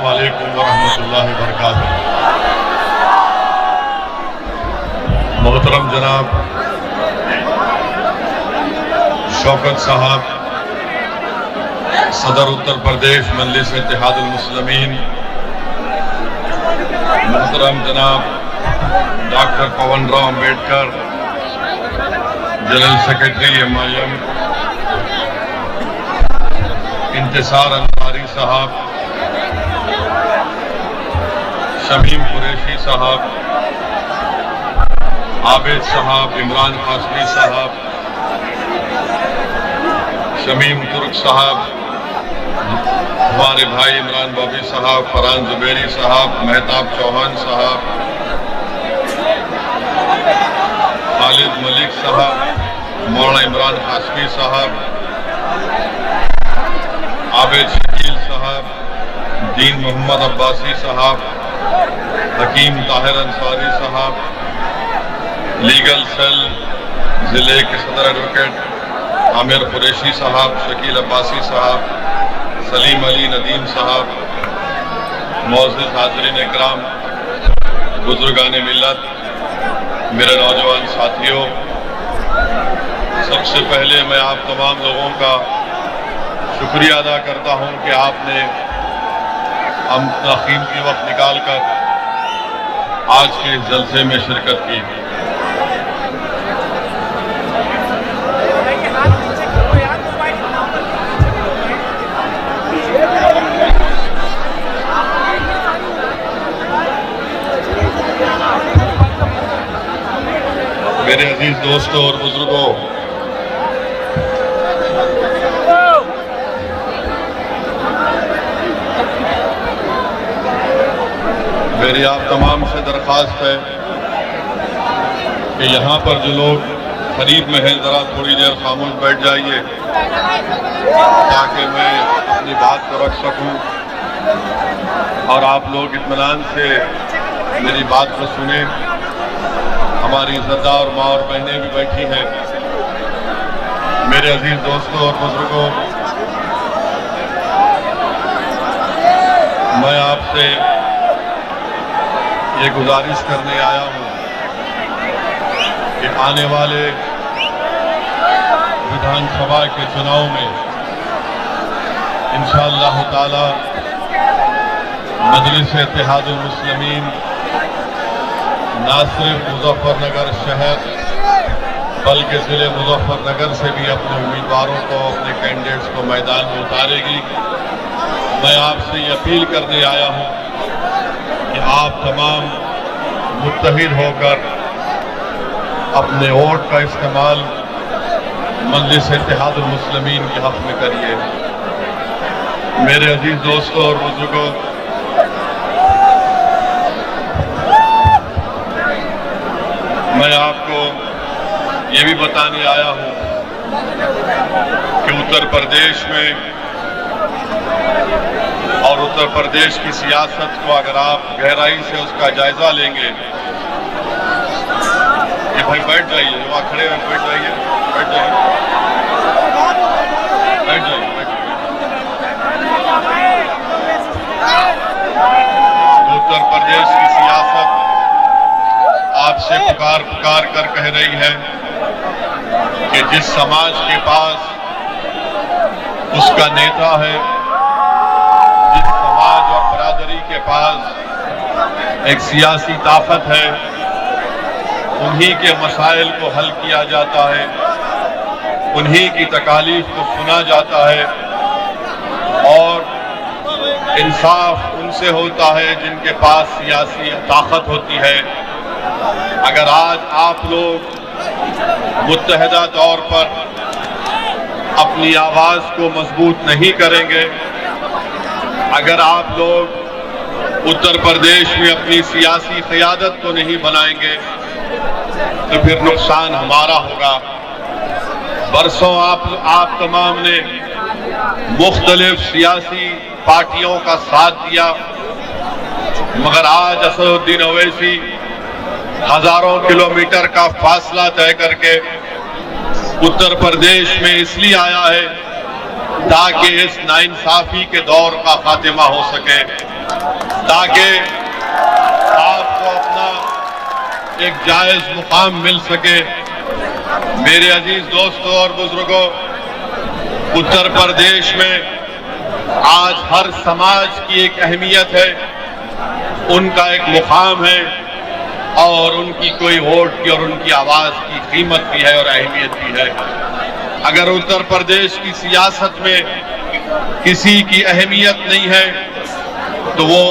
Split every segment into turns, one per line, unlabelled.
अस्सलाम वालेकुम वरहमतुल्लाहि वबरकातुहू। मोहतरम जनाब शौकत साहब सदर उत्तर प्रदेश मजलिस इत्तेहादुल मुस्लिमीन, मोहतरम जनाब doctor Pawan Rao Ambedkar general secretary MIM, Intasar Ansari साहब, शमीम कुरैशी साहब, आबिद साहब, इमरान कासमी साहब, शमीम तुर्क साहब, हमारे भाई इमरान बॉबी साहब, फरहान जुबैरी साहब, मेहताब चौहान साहब, खालिद मलिक साहब, मौलाना इमरान कासमी साहब, आबिद शकील साहब, दीन मोहम्मद अब्बासी साहब, हकीम ताहिर अंसारी साहब, लीगल सेल जिले के सदर एडवोकेट आमिर कुरैशी साहब, शकील अब्बासी साहब, सलीम अली नदीम साहब, मौजूद हाज़रीन इकराम, बुजुर्गान मिल्लत, मेरे नौजवान साथियों, सबसे पहले मैं आप तमाम लोगों का शुक्रिया अदा करता हूं कि आपने अपना कीमती वक्त निकाल कर आज के इस जलसे में शिरकत की। मेरे अजीज दोस्तों और बुजुर्गों, मेरी आप तमाम से दरख्वास्त है कि यहाँ पर जो लोग करीब में हैं ज़रा थोड़ी देर खामोश बैठ जाइए ताकि मैं अपनी बात को रख सकूं और आप लोग इत्मीनान से मेरी बात को सुने। हमारी इज़्ज़तदार माँ और बहनें भी बैठी हैं। मेरे अजीज दोस्तों और बुजुर्गों, मैं आपसे ये गुजारिश करने आया हूँ कि आने वाले विधानसभा के चुनाव में इंशाअल्लाह ताला मजलिस इत्तेहादुल मुस्लिमीन ना सिर्फ मुजफ्फरनगर शहर बल्कि ज़िले मुजफ्फरनगर से भी अपने उम्मीदवारों को, अपने कैंडिडेट्स को मैदान में उतारेगी। मैं आपसे ये अपील करने आया हूँ कि आप तमाम मुत्तहिद होकर अपने वोट का इस्तेमाल मजलिस इत्तेहादुल मुस्लिमीन के हक़ में करिए। मेरे अजीज दोस्तों और बुजुर्गों, मैं आपको ये भी बताने आया हूँ कि उत्तर प्रदेश में और उत्तर प्रदेश की सियासत को अगर आप गहराई से उसका जायजा लेंगे, ये भाई बैठ जाइए, वहाँ खड़े हैं बैठ जाइए, बैठ जाइए, बैठ जाइए, उत्तर प्रदेश की सियासत आपसे पुकार कर कह रही है कि जिस समाज के पास उसका नेता है, जिस समाज और बरादरी के पास एक सियासी ताकत है, उन्हीं के मसाइल को हल किया जाता है, उन्हीं की तकालीफ को सुना जाता है और इंसाफ उनसे होता है जिनके पास सियासी ताकत होती है। अगर आज आप लोग मुत्तहिदा तौर पर अपनी आवाज को मजबूत नहीं करेंगे, अगर आप लोग उत्तर प्रदेश में अपनी सियासी क़यादत को नहीं बनाएंगे तो फिर नुकसान हमारा होगा। बरसों आप तमाम ने मुख्तलिफ सियासी पार्टियों का साथ दिया, मगर आज असदुद्दीन ओवैसी हजारों किलोमीटर का फासला तय करके उत्तर प्रदेश में इसलिए आया है ताकि इस नाइंसाफी के दौर का खात्मा हो सके, ताकि आपको अपना एक जायज मुकाम मिल सके। मेरे अजीज दोस्तों और बुजुर्गों, उत्तर प्रदेश में आज हर समाज की एक अहमियत है, उनका एक मुकाम है और उनकी कोई वोट की और उनकी आवाज की कीमत भी है और अहमियत भी है। अगर उत्तर प्रदेश की सियासत में किसी की अहमियत नहीं है तो वो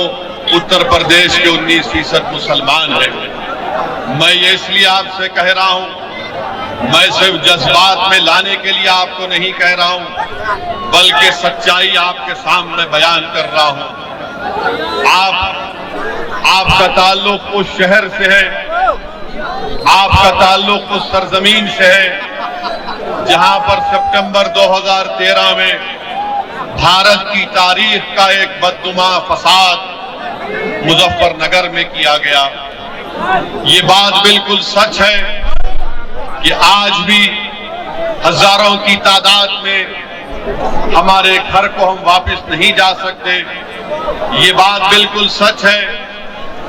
उत्तर प्रदेश के 19% मुसलमान हैं। मैं ये इसलिए आपसे कह रहा हूं, मैं सिर्फ जज्बात में लाने के लिए आपको नहीं कह रहा हूं, बल्कि सच्चाई आपके सामने बयान कर रहा हूं। आपका ताल्लुक उस शहर से है, आपका ताल्लुक उस सरजमीन से है जहां पर सितंबर 2013 में भारत की तारीख का एक बदनुमा फसाद मुजफ्फरनगर में किया गया। ये बात बिल्कुल सच है कि आज भी हजारों की तादाद में हमारे घर को हम वापस नहीं जा सकते। ये बात बिल्कुल सच है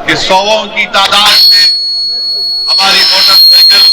कि सौों की तादाद में हमारी मोटरसाइकिल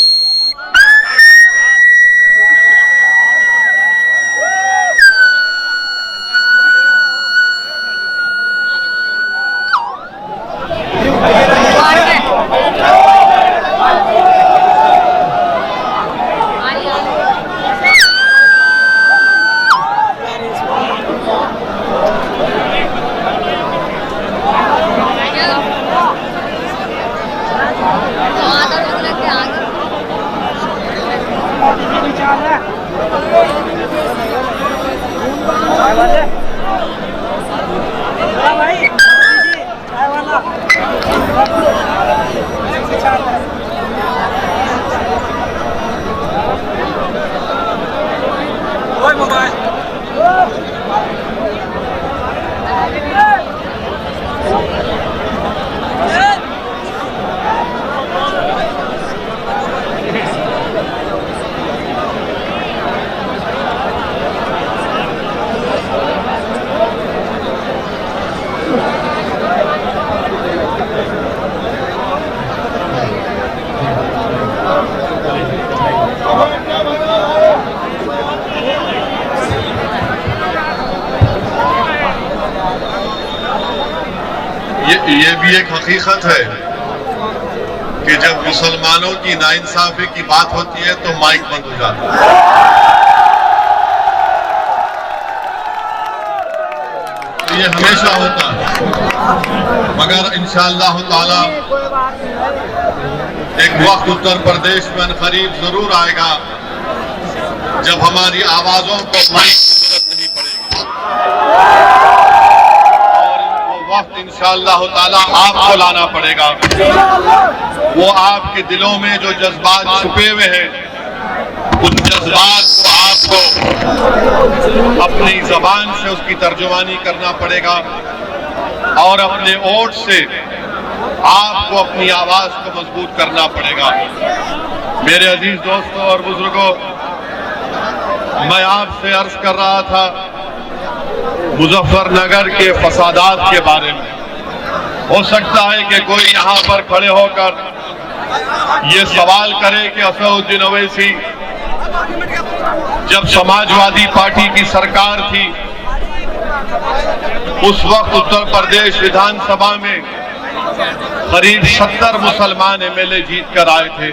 ये भी एक हकीकत है कि जब मुसलमानों की नाइंसाफी की बात होती है तो माइक बंद हो जाता है। ये हमेशा होता है, मगर इंशाअल्लाह ताला एक वक्त उत्तर प्रदेश में अनकरीब जरूर आएगा जब हमारी आवाजों को माइक की जरूरत नहीं पड़ेगी और इनको वक्त इंशाअल्लाह ताला आपको लाना पड़ेगा। वो आपके दिलों में जो जज्बात छुपे हुए हैं, उन जज्बात को आपको अपनी जबान से उसकी तर्जुमानी करना पड़ेगा और अपने वोट से आपको अपनी आवाज को मजबूत करना पड़ेगा। मेरे अजीज दोस्तों और बुजुर्गों, मैं आपसे अर्ज कर रहा था मुजफ्फरनगर के फसादात के बारे में। हो सकता है कि कोई यहां पर खड़े होकर ये सवाल करे कि असदुद्दीन ओवैसी, जब समाजवादी पार्टी की सरकार थी उस वक्त उत्तर प्रदेश विधानसभा में करीब 70 मुसलमान एमएलए जीत कर आए थे।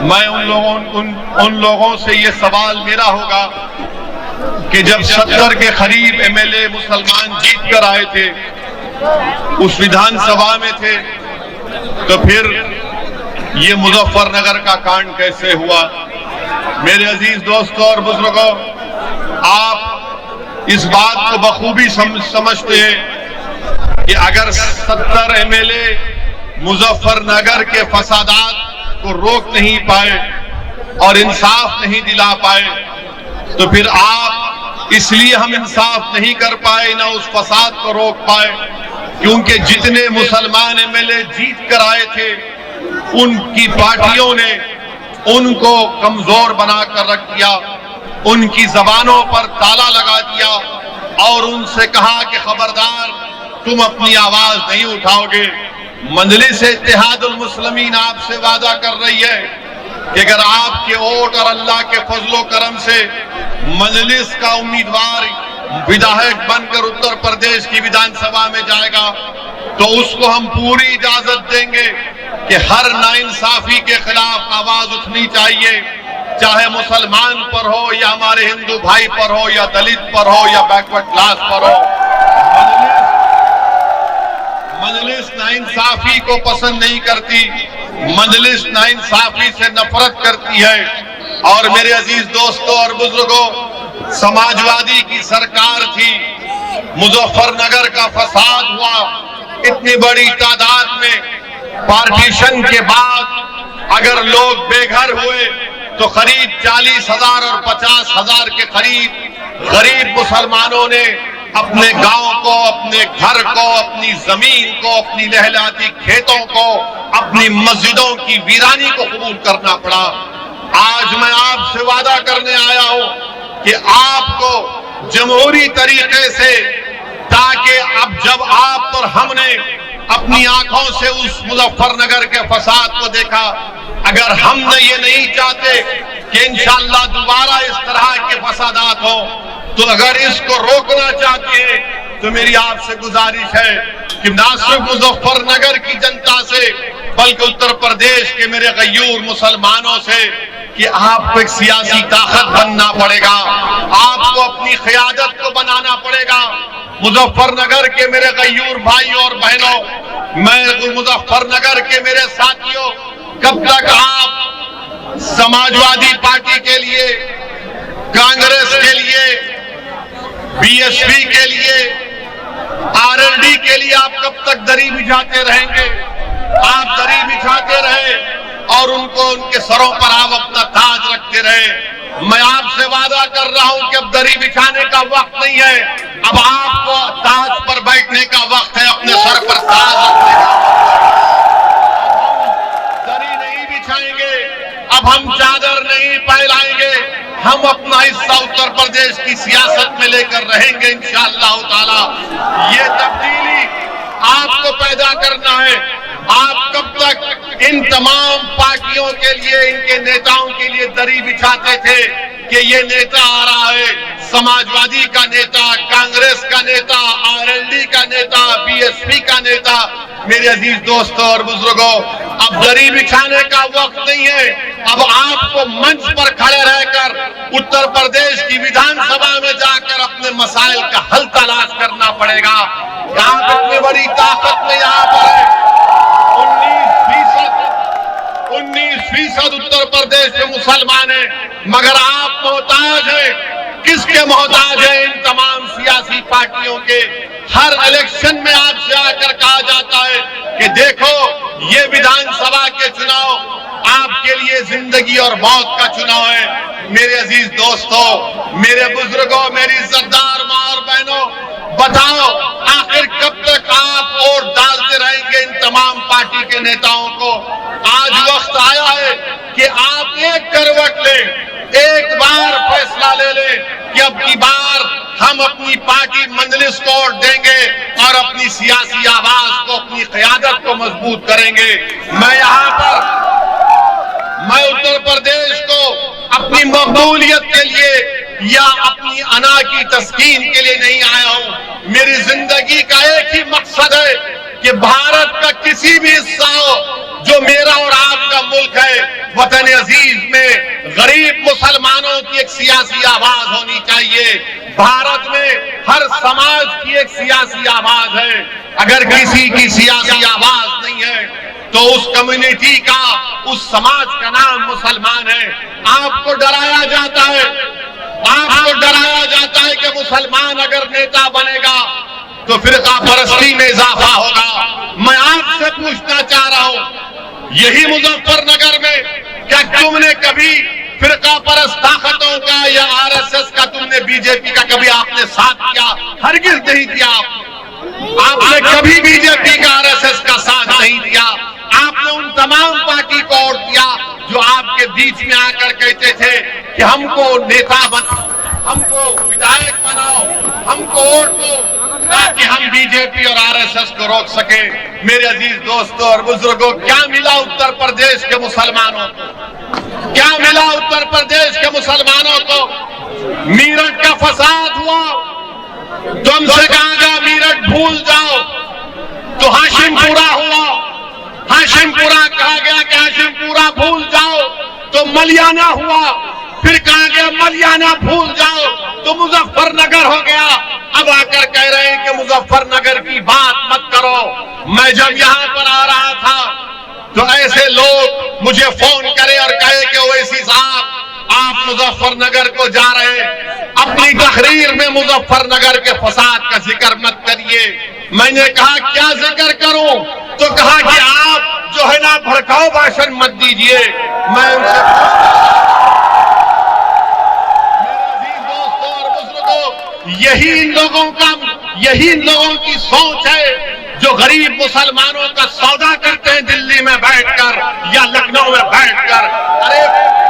मैं उन लोगों से ये सवाल मेरा होगा कि जब 70 के करीब एमएलए मुसलमान जीत कर आए थे, उस विधानसभा में थे, तो फिर ये मुजफ्फरनगर का कांड कैसे हुआ? मेरे अजीज दोस्तों और बुजुर्गों, आप इस बात को बखूबी समझते हैं कि अगर 70 एमएलए मुजफ्फरनगर के फसादात को रोक नहीं पाए और इंसाफ नहीं दिला पाए, तो फिर आप इसलिए हम इंसाफ नहीं कर पाए, ना उस फसाद को रोक पाए, क्योंकि जितने मुसलमान एमएलए जीत कर आए थे उनकी पार्टियों ने उनको कमजोर बनाकर रख दिया उनकी जबानों पर ताला लगा दिया और उनसे कहा कि खबरदार, तुम अपनी आवाज नहीं उठाओगे। मजलिस इत्तेहादुल मुस्लिमीन आपसे वादा कर रही है कि अगर आपके वोट और अल्लाह के फजलो करम से मजलिस का उम्मीदवार विधायक बनकर उत्तर प्रदेश की विधानसभा में जाएगा तो उसको हम पूरी इजाजत देंगे कि हर नाइंसाफी के खिलाफ आवाज उठनी चाहिए, चाहे मुसलमान पर हो या हमारे हिंदू भाई पर हो या दलित पर हो या बैकवर्ड क्लास पर हो। मजलिस नाइंसाफी को पसंद नहीं करती, मजलिस नाइंसाफी से नफरत करती है। और मेरे अजीज दोस्तों और बुजुर्गों, समाजवादी की सरकार थी, मुजफ्फरनगर का फसाद हुआ, इतनी बड़ी तादाद में पार्टीशन के बाद अगर लोग बेघर हुए तो करीब 40,000 और 50,000 के करीब गरीब मुसलमानों ने अपने गांव को, अपने घर को, अपनी जमीन को, अपनी लहलाती खेतों को, अपनी मस्जिदों की वीरानी को कबूल करना पड़ा। आज मैं आपसे वादा करने आया हूं कि आपको जमहूरी तरीके से, ताकि अब जब आप और हमने अपनी आंखों से उस मुजफ्फरनगर के फसाद को देखा, अगर हम ये नहीं चाहते कि इंशाअल्लाह दोबारा इस तरह के फसादात हो, तो अगर इसको रोकना चाहते हैं तो मेरी आपसे गुजारिश है कि ना सिर्फ मुजफ्फरनगर की जनता से बल्कि उत्तर प्रदेश के मेरे गयूर मुसलमानों से कि आपको एक सियासी ताकत बनना पड़ेगा, आपको अपनी क़यादत को बनाना पड़ेगा। मुजफ्फरनगर के मेरे गयूर भाई और बहनों, मैं मुजफ्फरनगर के मेरे साथियों, कब तक आप समाजवादी पार्टी के लिए, कांग्रेस के लिए, बीएसपी के लिए, आरएलडी के लिए आप कब तक दरी बिछाते रहेंगे? आप दरी बिछाते रहे और उनको उनके सरों पर आप अपना ताज रखते रहे। मैं आपसे वादा कर रहा हूं कि अब दरी बिछाने का वक्त नहीं है, अब आपको ताज पर बैठने का वक्त है, अपने सर पर ताज रखने का। दरी नहीं बिछाएंगे, अब हम चादर नहीं फैलाएंगे, हम अपना हिस्सा उत्तर प्रदेश की सियासत में लेकर रहेंगे इंशाअल्लाह ताला। ये तब्दीली आपको पैदा करना है। आप कब तक इन तमाम पार्टियों के लिए, इनके नेताओं के लिए दरी बिछाते थे कि ये नेता आ रहा है, समाजवादी का नेता, कांग्रेस का नेता, आरएलडी का नेता, बीएसपी का नेता। मेरे अजीज दोस्तों और बुजुर्गों, अब दरी बिछाने का वक्त नहीं है, अब आपको मंच पर खड़े रहकर उत्तर प्रदेश की विधानसभा में जाकर अपने मसाइल का हल तलाश करना पड़ेगा। यहाँ इतनी बड़ी ताकत में यहाँ पर है, 19% उत्तर प्रदेश के मुसलमान हैं, मगर आप मोहताज हैं। किसके मोहताज हैं? इन तमाम सियासी पार्टियों के। हर इलेक्शन में आपसे आकर कहा जाता है कि देखो ये विधानसभा के चुनाव आपके लिए जिंदगी और मौत का चुनाव है। मेरे अजीज दोस्तों, मेरे बुजुर्गों, मेरी सरदार माँ और बहनों, बताओ आखिर कब तक आप वोट डालते रहेंगे इन तमाम पार्टी के नेताओं को? आज वक्त आया है कि आप एक करवट लें, एक बार फैसला ले लें कि अब की बार हम अपनी पार्टी मजलिस को वोट देंगे और अपनी सियासी आवाज को, अपनी क़यादत को मजबूत करेंगे। मैं उत्तर प्रदेश को अपनी मकबूलियत के लिए या अपनी अना की तस्कीन के लिए नहीं आया हूं। मेरी जिंदगी का एक ही मकसद है कि भारत का किसी भी हिस्सा हो जो मेरा और आपका मुल्क है, वतन अजीज में गरीब मुसलमानों की एक सियासी आवाज होनी चाहिए। भारत में हर समाज की एक सियासी आवाज है। अगर किसी की सियासी आवाज नहीं है तो उस कम्युनिटी का, उस समाज का नाम मुसलमान है। आपको डराया जाता है, आपको डराया जाता है कि मुसलमान अगर नेता बनेगा तो फिरका परस्ती में इजाफा होगा। मैं आपसे पूछना चाह रहा हूं, यही मुजफ्फरनगर में क्या तुमने कभी फिरका परस्त ताकतों का या आरएसएस का, तुमने बीजेपी का कभी आपने साथ किया? हरगिज नहीं किया। आपने कभी बीजेपी का, आरएसएस का साथ नहीं दिया। आपने उन तमाम पार्टी को वोट दिया जो आप आपके बीच में आकर कहते थे कि हमको नेता बनाओ, हमको विधायक बनाओ, हमको वोट दो ताकि हम बीजेपी और आरएसएस को रोक सके। मेरे अजीज दोस्तों और बुजुर्गों, क्या मिला उत्तर प्रदेश के मुसलमानों को? क्या मिला उत्तर प्रदेश के मुसलमानों को? मीरठ का फसाद हुआ, तुमसे कहा गया मीरठ भूल जाओ, तो हाशिमपुरा हुआ। हाशिमपुरा कहा गया कि हाशिमपुरा भूल जाओ, तो मलियाना हुआ। फिर कहा गया मलियाना भूल जाओ, तो मुजफ्फरनगर हो गया। अब आकर कह रहे हैं कि मुजफ्फरनगर की बात मत करो। मैं जब यहां पर आ रहा था तो ऐसे लोग मुझे फोन करे और कहे कि ओवैसी साहब आप मुजफ्फरनगर को जा रहे हैं, अपनी तकरीर में मुजफ्फरनगर के फसाद का जिक्र मत करिए। मैंने कहा क्या जिक्र करूं? तो कहा कि आप जो है ना भड़काऊ भाषण मत दीजिए। मैं उनसे यही इन लोगों की सोच है जो गरीब मुसलमानों का सौदा करते हैं दिल्ली में बैठकर या लखनऊ में बैठकर। अरे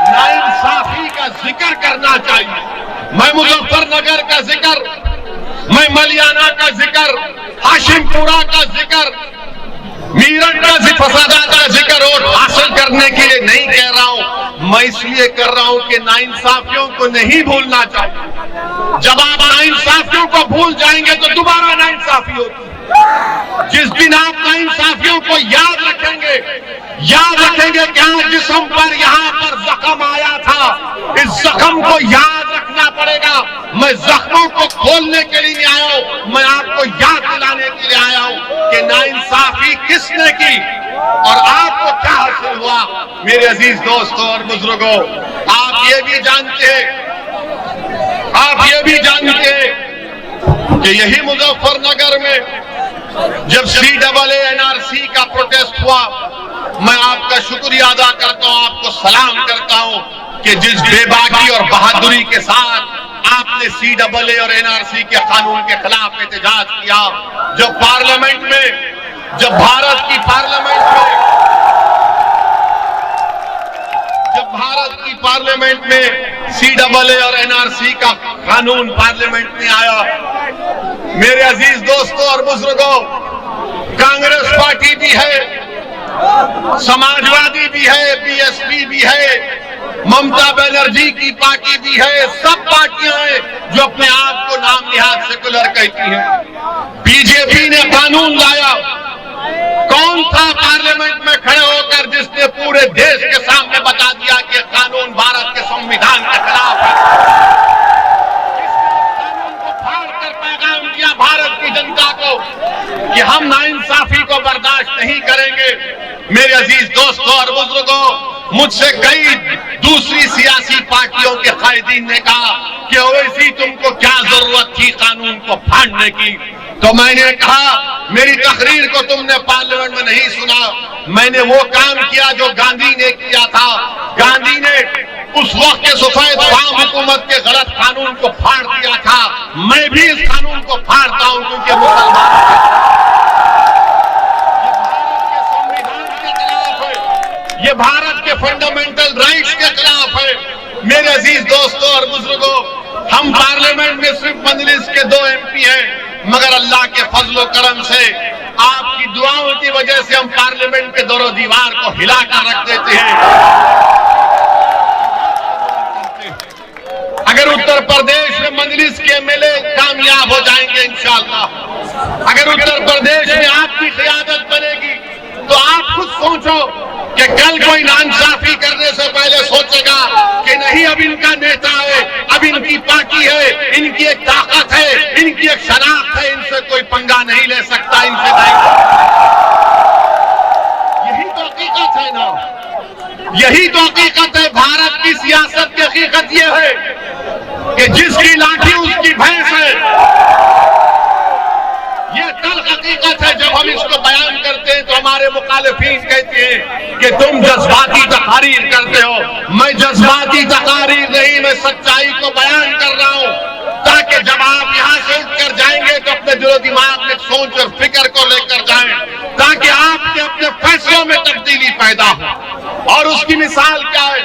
नाइंसाफी का जिक्र करना चाहिए। मैं मुजफ्फरनगर का जिक्र, मैं मलियाना का जिक्र, हाशिमपुरा का जिक्र, मीरठ का फसादात का जिक्र वोट हासिल करने के लिए नहीं कह रहा हूं। मैं इसलिए कर रहा हूं कि नाइंसाफियों को नहीं भूलना चाहिए। जब आप नाइंसाफियों को भूल जाएंगे तो दोबारा नाइंसाफी होगी। जिस दिन आप नाइंसाफियों को याद रखेंगे कि हाँ जिस्म पर यहाँ पर जख्म आया था, इस जख्म को याद रखना पड़ेगा। मैं जख्मों को खोलने के लिए नहीं आया हूं, मैं आपको याद दिलाने के लिए आया हूं कि नाइंसाफी किसने की और आपको क्या हासिल हुआ। मेरे अजीज दोस्तों और बुजुर्गों, आप ये भी जानते हैं कि यही मुजफ्फरनगर में जब CAA NRC का प्रोटेस्ट हुआ, मैं आपका शुक्रिया अदा करता हूं, आपको सलाम करता हूं कि जिस बेबाकी और बहादुरी के साथ आपने CAA और NRC के कानून के खिलाफ एहतजाज किया। जब भारत की पार्लियामेंट में CAA और NRC का कानून पार्लियामेंट में आया, मेरे अजीज दोस्तों और बुजुर्गों, कांग्रेस पार्टी भी है, समाजवादी भी है, BSP भी है, ममता बनर्जी की पार्टी भी है, सब पार्टियां हैं जो अपने आप को नाम निहाद सेकुलर कहती हैं। बीजेपी ने कानून लाया। कौन था पार्लियामेंट में खड़े होकर जिसने पूरे देश के सामने बता दिया कि कानून भारत के संविधान के खिलाफ है? कानून को फाड़कर पैगाम दिया भारत की जनता को कि हम नाइंसाफी को बर्दाश्त नहीं करेंगे। मेरे अजीज दोस्तों और बुजुर्गों, मुझसे कई दूसरी सियासी पार्टियों के कायदीन ने कहा कि ओवैसी तुमको क्या जरूरत थी कानून को फाड़ने की? तो मैंने कहा मेरी तकरीर को तुमने पार्लियामेंट में नहीं सुना। मैंने वो काम किया जो गांधी ने किया था। गांधी ने उस वक्त के सफेद फार्म हुकूमत के गलत कानून को फाड़ दिया था। मैं भी इस कानून को फाड़ता हूं क्योंकि मुसलमान ये भारत के फंडामेंटल राइट्स के खिलाफ है। मेरे अजीज दोस्तों और बुजुर्गों, हम पार्लियामेंट में सिर्फ मजलिस के 2 MP हैं, मगर अल्लाह के फजलो करम से आपकी दुआओं की वजह से हम पार्लियामेंट के दरों दीवार को हिलाकर रख देते हैं। अगर उत्तर प्रदेश में मजलिस के MLA कामयाब हो जाएंगे इंशाअल्लाह, अगर उत्तर प्रदेश में आपकी क़ियादत बनेगी तो आप खुद सोचो कि कल कोई नाइंसाफी करने से पहले सोचेगा कि नहीं अब इनका नेता है, अब इनकी पार्टी है, इनकी एक ताकत है, इनकी एक शनाख्त है, इनसे कोई पंगा नहीं ले सकता, इनसे नहीं। यही तो हकीकत है ना, यही तो हकीकत है। भारत की सियासत की हकीकत यह है कि जिसकी लाठी उसकी भैंस है। ये कल हकीकत है। जब हम इसको बयान करते हैं तो हमारे मुखालिफिन कहते हैं कि तुम जज्बाती तकारीर करते हो। मैं जज्बाती तकारीर नहीं, मैं सच्चाई को बयान कर रहा हूं ताकि जब आप यहां से उठकर जाएंगे तो अपने दिलो दिमाग में सोच और फिक्र को लेकर जाएं, ताकि आपके अपने फैसलों में तब्दीली पैदा हो। और उसकी मिसाल क्या है?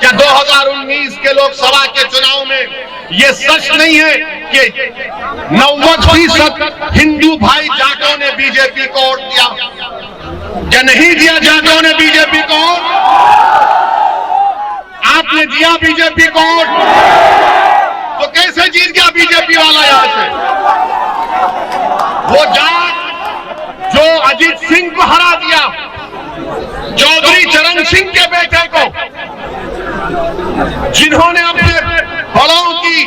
क्या 2019 के लोकसभा के चुनाव में ये सच नहीं है कि 90% हिंदू भाई जाटों ने बीजेपी को वोट दिया? क्या नहीं दिया जाटों ने बीजेपी को वोट? आपने दिया बीजेपी को वोट, तो कैसे जीत गया बीजेपी वाला यहां से? वो जाट जो अजीत सिंह को हरा दिया, चौधरी चरण सिंह के बेटे को, जिन्होंने अपने बड़ों की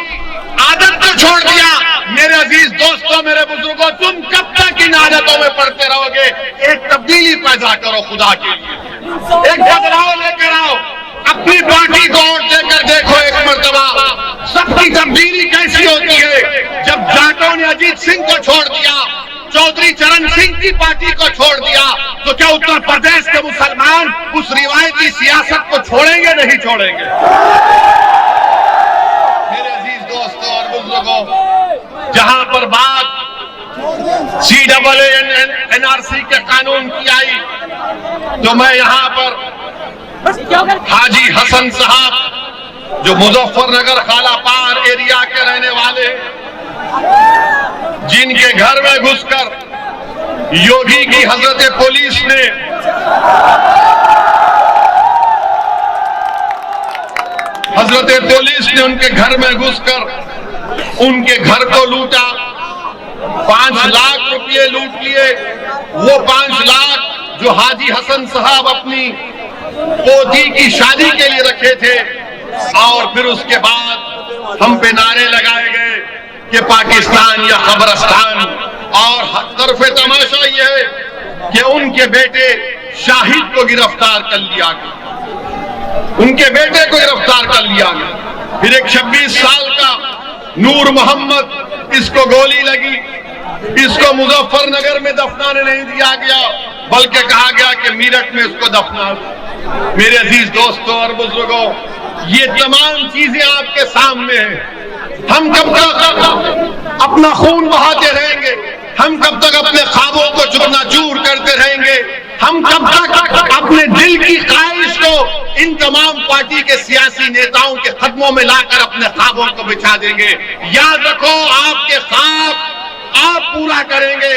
आदत को छोड़ दिया। मेरे अजीज दोस्तों, मेरे बुजुर्गों, तुम कब तक इन आदतों में पड़ते रहोगे? एक तब्दीली पैदा करो खुदा के लिए, एक बदलाव लेकर आओ, अपनी पार्टी को वोट देकर देखो एक मर्तबा सबकी तब्दीली कैसी होती है। जब जाटों ने अजीत सिंह को छोड़ दिया, चौधरी चरण सिंह की पार्टी को छोड़ दिया, तो क्या उत्तर प्रदेश के मुसलमान उस रिवायती सियासत को छोड़ेंगे? नहीं छोड़ेंगे। मेरे अजीज दोस्तों और बुजुर्गों, जहां पर बात CAA NRC के कानून की आई, तो मैं यहां पर हाजी हसन साहब जो मुजफ्फरनगर खालापार एरिया के रहने वाले, जिनके घर में घुसकर योगी की हजरत पुलिस ने उनके घर में घुसकर उनके घर को लूटा, 5 लाख रुपए लूट लिए। वो 5 लाख जो हाजी हसन साहब अपनी पोती की शादी के लिए रखे थे, और फिर उसके बाद हम पे नारे लगाए गए कि पाकिस्तान या कब्रिस्तान। और तरफे तमाशा यह है कि उनके बेटे शाहिद को गिरफ्तार कर लिया गया, उनके बेटे को गिरफ्तार कर लिया गया। फिर एक 26 साल का नूर मोहम्मद, इसको गोली लगी, इसको मुजफ्फरनगर में दफनाने नहीं दिया गया, बल्कि कहा गया कि मीरठ में इसको दफना। मेरे अजीज दोस्तों और बुजुर्गों, ये तमाम चीजें आपके सामने हैं। हम कब तक अपना खून बहाते रहेंगे? हम कब तक अपने ख्वाबों को चूरनाचूर करते रहेंगे? हम कब तक अपने दिल की ख्वाहिश को इन तमाम पार्टी के सियासी नेताओं के कदमों में लाकर अपने ख्वाबों को बिछा देंगे? याद रखो, आपके ख्वाब आप पूरा करेंगे,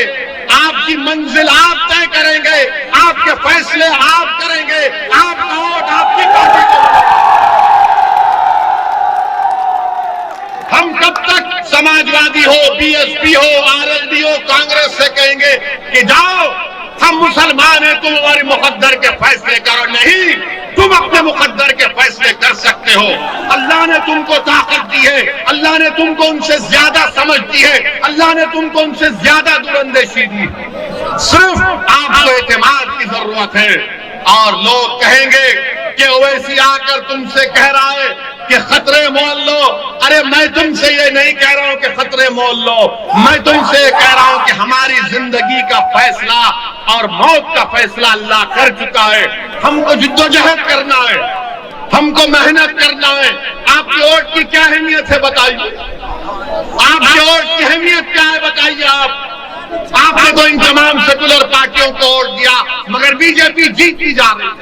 आपकी मंजिल आप तय करेंगे, आपके फैसले आप करेंगे, आपका वोट आपकी पार्टी को। हम कब तक समाजवादी हो, BSP हो, RLD हो, कांग्रेस से कहेंगे कि जाओ हम मुसलमान हैं, तुम हमारे मुकद्दर के फैसले करो? नहीं, तुम अपने मुकद्दर के फैसले कर सकते हो। अल्लाह ने तुमको ताकत दी है, अल्लाह ने तुमको उनसे ज्यादा समझ दी है, अल्लाह ने तुमको उनसे ज्यादा दूरंदेशी दी। सिर्फ आपको एतमाद की जरूरत है। और लोग कहेंगे कि ओवैसी आकर तुमसे कह रहा है कि खतरे मोल लो। अरे मैं तुमसे ये नहीं कह रहा हूं कि खतरे मोल लो, मैं तुमसे कह रहा हूं कि हमारी जिंदगी का फैसला और मौत का फैसला अल्लाह कर चुका है। हमको जिद्दोजहद करना है, हमको मेहनत करना है। आपकी वोट की क्या अहमियत है बताइए? आपकी वोट की अहमियत क्या है बताइए? आपने तो इन तमाम सेकुलर पार्टियों को वोट दिया, मगर बीजेपी जीतती जा रही है।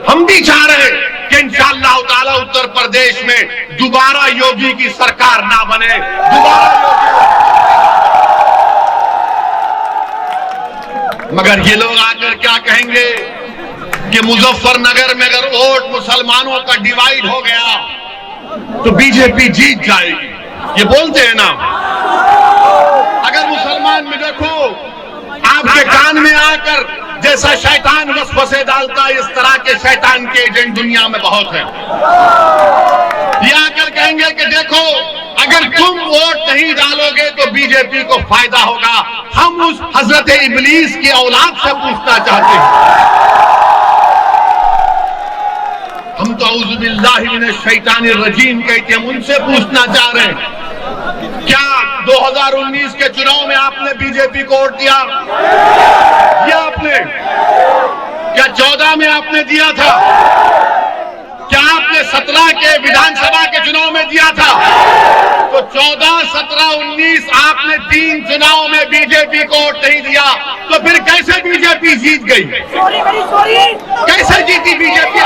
हम भी चाह रहे हैं कि इंशाअल्लाह ताला उत्तर प्रदेश में दोबारा योगी की सरकार ना बने, दोबारा योगी। मगर ये लोग आकर क्या कहेंगे कि मुजफ्फरनगर में अगर वोट मुसलमानों का डिवाइड हो गया तो बीजेपी जीत जाएगी। ये बोलते हैं ना। अगर मुसलमान में देखो, आपके कान में आकर जैसा शैतान वसवसे डालता है, इस तरह के शैतान के एजेंट दुनिया में बहुत हैं। ये आकर कहेंगे कि देखो, अगर तुम वोट नहीं डालोगे तो बीजेपी को फायदा होगा। हम उस हजरत इब्लीस की औलाद से पूछना चाहते हैं। हम तो औज़ु बिल्लाहि मिनश शैतानिर रजीम कहते हैं, उनसे पूछना चाह रहे हैं, क्या 2019 के चुनाव में आपने बीजेपी को वोट दिया? आपने क्या 14 में आपने दिया था? क्या आपने 17 के विधानसभा के चुनाव में दिया था? तो 14, 17, 19 आपने 3 चुनाव में बीजेपी को वोट नहीं दिया, तो फिर कैसे बीजेपी जीत गई? कैसे जीती बीजेपी?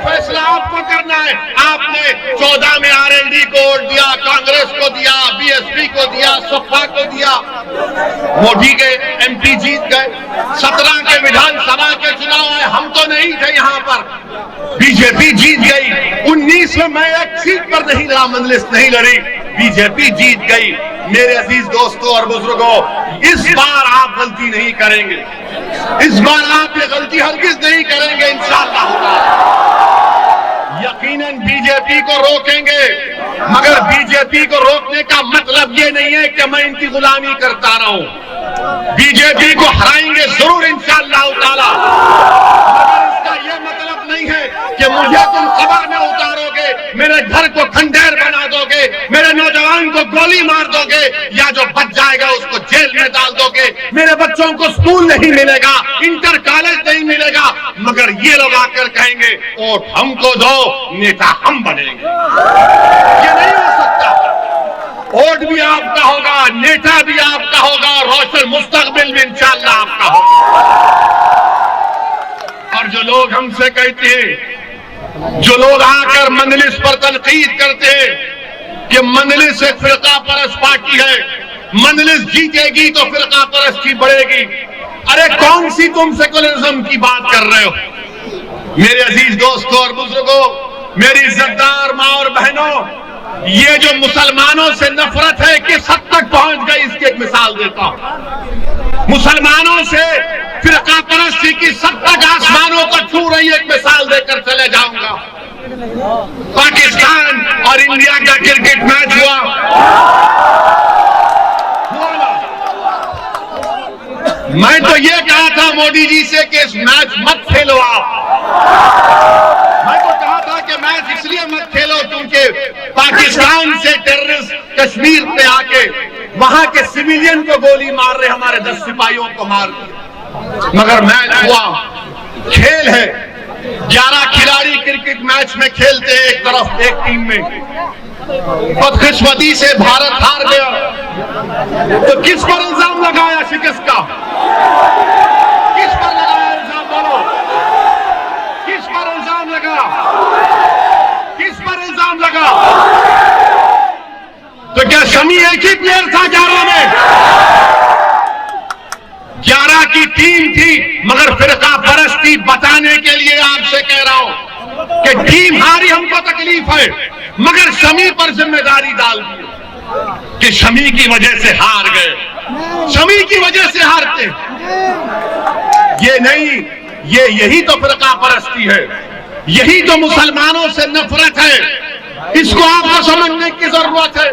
फैसला आपको करना है। आपने 14 में आरएलडी को वोट दिया, कांग्रेस को दिया, बीएसपी को दिया, सपा को दिया, मोदी के एमपी जीत गए। 17 के विधानसभा के चुनाव आए, हम तो नहीं थे यहाँ पर, बीजेपी जीत गई। 19 में मैं एक सीट पर नहीं लड़ा, मंजलिस नहीं लड़ी, बीजेपी जीत गई। मेरे अजीज दोस्तों और बुजुर्गों, इस बार आप गलती नहीं करेंगे, इस बार आप ये गलती हरगिज नहीं करेंगे इंशाअल्लाह। यकीनन बीजेपी को रोकेंगे, मगर बीजेपी को रोकने का मतलब ये नहीं है कि मैं इनकी गुलामी करता रहूं। बीजेपी को हराएंगे जरूर इंशाअल्लाह ताला, मगर इसका ये मतलब नहीं है कि मुझे तुम कब्र में उतारोगे, मेरे घर को खंडेर बना दोगे, मेरे नौजवान को गोली मार दोगे, या जो बच जाएगा उसको जेल में डाल दोगे। मेरे बच्चों को स्कूल नहीं मिलेगा, इंटर कॉलेज नहीं मिलेगा, मगर ये लोग आकर कहेंगे वोट हमको दो, नेता हम बनेंगे। ये नहीं हो सकता। वोट भी आपका होगा, नेता भी आपका होगा, रोशन मुस्तकबिल भी इंशाअल्लाह आपका होगा। और जो लोग हमसे कहते हैं, जो लोग आकर मजलिस पर तनकीद करते हैं कि मजलिस एक फिरका परस्त पार्टी है, मजलिस जीतेगी तो फिरका परस्ती बढ़ेगी, अरे कौन सी तुम सेकुलरिज्म की बात कर रहे हो? मेरे अजीज दोस्तों और बुजुर्गों, मेरी इज्जतदार माँ और बहनों, ये जो मुसलमानों से नफरत है किस हद तक पहुंच गई, इसकी एक मिसाल देता हूं। मुसलमानों से फिरका परस्ती की सद तक आसमानों को छू रही है, एक मिसाल देकर चले जाऊंगा। पाकिस्तान और इंडिया का क्रिकेट मैच हुआ ना? मैं तो ये कहा था मोदी जी से कि इस मैच मत खेलो आप। मैं तो कहा था कि मैच इसलिए मत खेलो क्योंकि पाकिस्तान से टेररिस्ट कश्मीर पे आके वहां के सिविलियन को गोली मार रहे, हमारे 10 सिपाहियों को मार दिया। मगर मैच हुआ, खेल है, 11 खिलाड़ी क्रिकेट मैच में खेलते हैं एक तरफ एक टीम में। बदकिस्मती से भारत हार गया, तो किस पर इल्जाम लगाया शिकस्त का? किस पर लगाया इल्जाम? बोलो, किस पर इल्जाम लगा? किस पर इल्जाम लगा? तो क्या शमी एक ही प्लेयर था 11 में? 11 की टीम थी, मगर फिरका परस्ती बताने के लिए आपसे कह रहा हूं कि टीम हारी, हमको तकलीफ है, मगर शमी पर जिम्मेदारी डाल दी कि शमी की वजह से हार गए, शमी की वजह से हारते। ये नहीं, ये यही तो फिरका परस्ती है, यही तो मुसलमानों से नफरत है। इसको आपको समझने की जरूरत है।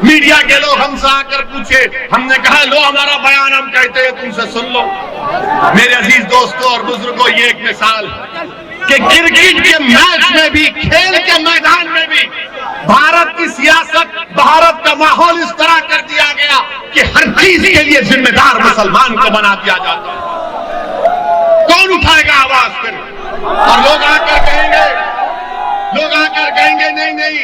मीडिया के लोग हमसे आकर पूछे, हमने कहा लो हमारा बयान हम कहते हैं, तुमसे सुन लो। मेरे अजीज दोस्तों और बुजुर्गों, ये एक मिसाल कि क्रिकेट के मैच में भी, खेल के मैदान में भी भारत की सियासत, भारत का माहौल इस तरह कर दिया गया कि हर चीज के लिए जिम्मेदार मुसलमान को बना दिया जाता है। कौन उठाएगा आवाज फिर? और लोग आकर कहेंगे नहीं नहीं,